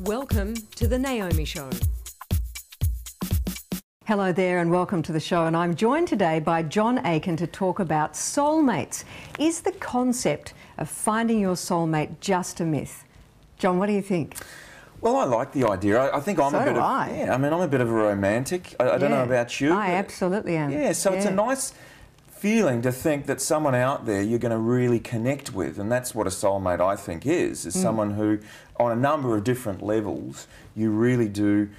Welcome to the Naomi Show. Hello there and welcome to the show, and I'm joined today by John Aiken to talk about soulmates. Is the concept of finding your soulmate just a myth? John, what do you think? Well, I like the idea. I think I'm So a bit do of I. yeah. I mean, I'm a bit of a romantic. I don't know about you. I absolutely am. Yeah, so it's a nice feeling to think that someone out there you're going to really connect with, and that's what a soulmate I think is someone who, on a number of different levels, you really do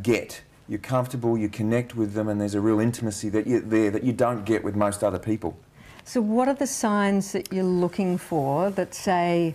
get. You're comfortable, you connect with them, and there's a real intimacy that you don't get with most other people. So what are the signs that you're looking for that say,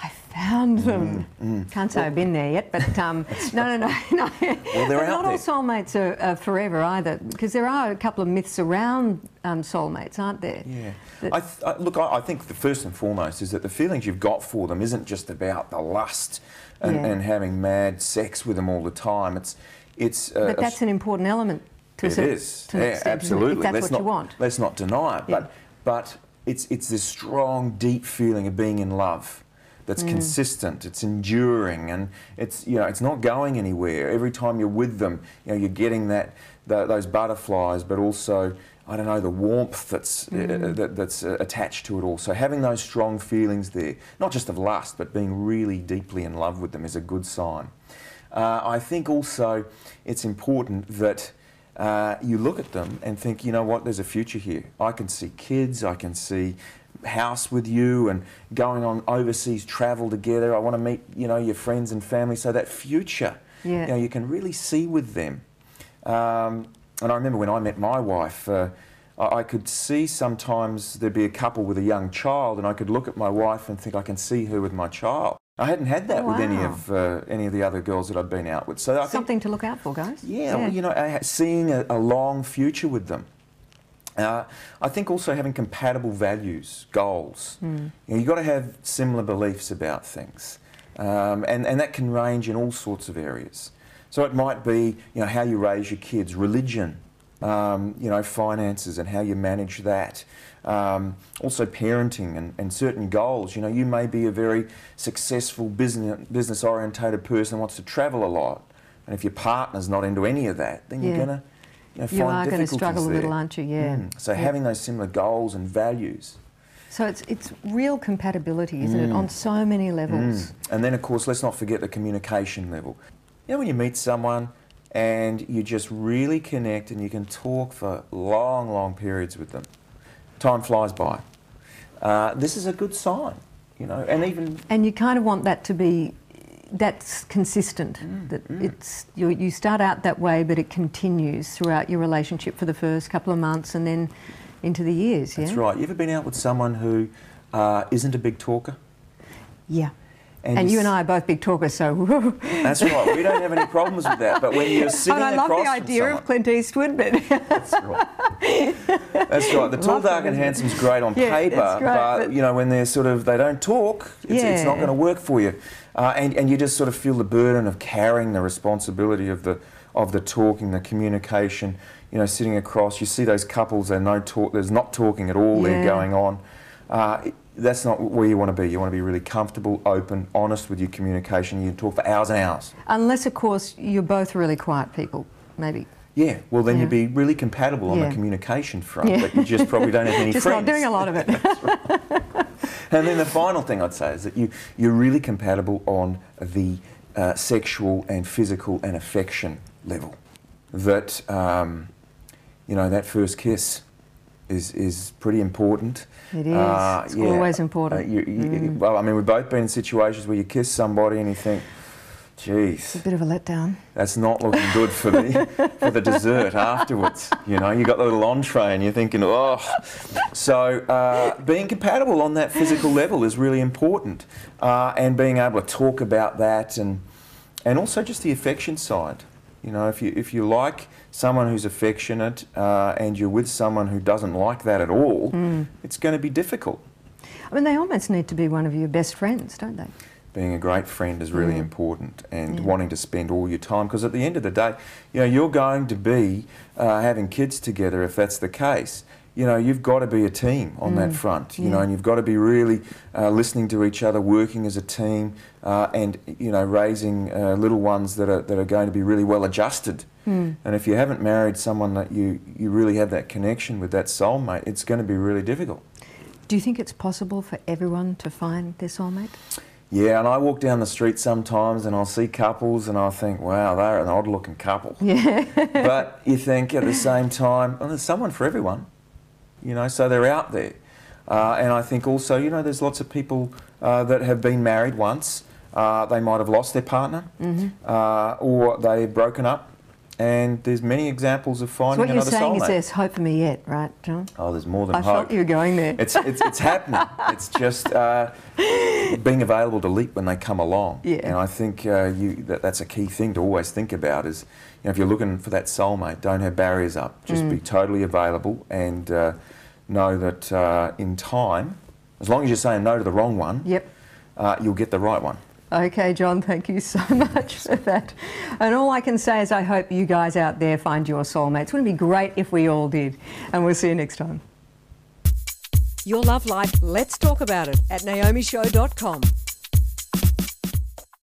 I found them? Can't say I've been there yet, but no. Well, they're out Not there. all soulmates are forever either, because there are a couple of myths around soulmates, aren't there? Yeah. I think the first and foremost is that the feelings you've got for them isn't just about the lust and having mad sex with them all the time. But that's an important element to it is. Yeah, absolutely. If that's what you want. Let's not deny it. But it's this strong, deep feeling of being in love that's consistent, it's enduring, and it's not going anywhere. Every time you're with them, you're getting those butterflies, but also, I don't know, the warmth that's attached to it all. So having those strong feelings there, not just of lust, but being really deeply in love with them is a good sign. I think also it's important that you look at them and think, you know what, there's a future here. I can see kids, I can see house with you and going on overseas travel together. I want to meet, your friends and family. So that future, you can really see with them. And I remember when I met my wife, I could see sometimes there'd be a couple with a young child, and I could look at my wife and think, I can see her with my child. I hadn't had that with any of the other girls that I'd been out with. So I Something to look out for, guys. Well, seeing a long future with them. I think also having compatible values, goals. You've got to have similar beliefs about things, and that can range in all sorts of areas. So it might be, how you raise your kids, religion, finances and how you manage that. Also parenting and certain goals. You may be a very successful business-orientated person who wants to travel a lot, and if your partner's not into any of that, then you're going to you are going to struggle a little, aren't you? So having those similar goals and values. So it's real compatibility, isn't it, on so many levels? And then, of course, let's not forget the communication level. When you meet someone and you just really connect and you can talk for long, long periods with them, time flies by. This is a good sign, And you kind of want that to be, that's consistent. That it's you start out that way, but it continues throughout your relationship for the first couple of months and then into the years. That's right. You ever been out with someone who isn't a big talker? Yeah. And you and I are both big talkers, so... That's right. We don't have any problems with that. But when you're sitting across from someone... I love the idea of Clint Eastwood, but... That's right. That's right. The tall, dark and handsome's great on paper, but when they're they don't talk, it's not going to work for you. And you just sort of feel the burden of carrying the responsibility of the talking, the communication, sitting across. You see those couples, there's not talking at all there going on. That's not where you want to be. You want to be really comfortable, open, honest with your communication. You can talk for hours and hours. Unless, of course, you're both really quiet people, maybe. Yeah, well then you'd be really compatible on the communication front, but you just probably don't have any just friends. Not doing a lot of it. That's right. And then the final thing I'd say is that you're really compatible on the sexual and physical and affection level. That, that first kiss is pretty important. It is. It's always important. Well, I mean, we've both been in situations where you kiss somebody and you think, geez, it's a bit of a letdown. That's not looking good for the dessert afterwards. You got the little entree and you're thinking, oh. So being compatible on that physical level is really important, and being able to talk about that and also just the affection side. If you like someone who's affectionate and you're with someone who doesn't like that at all, it's going to be difficult. I mean, they almost need to be one of your best friends, don't they? Being a great friend is really important, and wanting to spend all your time, because at the end of the day, you're going to be having kids together if that's the case. you know, you've got to be a team on that front, you know, and you've got to be really listening to each other, working as a team, and, you know, raising little ones that are going to be really well adjusted. And if you haven't married someone that you really have that connection with, that soulmate, it's going to be really difficult. Do you think it's possible for everyone to find their soulmate? Yeah, and I walk down the street sometimes and I'll see couples and I'll think, wow, they're an odd-looking couple. Yeah. But you think at the same time, well, there's someone for everyone, you know, so they're out there. And I think also, you know, there's lots of people that have been married once. They might have lost their partner or they've broken up. And there's many examples of finding another soulmate. So what you're saying is there's hope for me yet, right, John? Oh, there's more than hope. I felt you were going there. It's happening. It's just being available to leap when they come along. Yeah. And I think that's a key thing to always think about is, you know, if you're looking for that soulmate, don't have barriers up. Just be totally available and know that in time, as long as you're saying no to the wrong one, you'll get the right one. Okay, John, thank you so much for that. And all I can say is I hope you guys out there find your soulmates. Wouldn't it be great if we all did? And we'll see you next time. Your love life, let's talk about it at naomishow.com.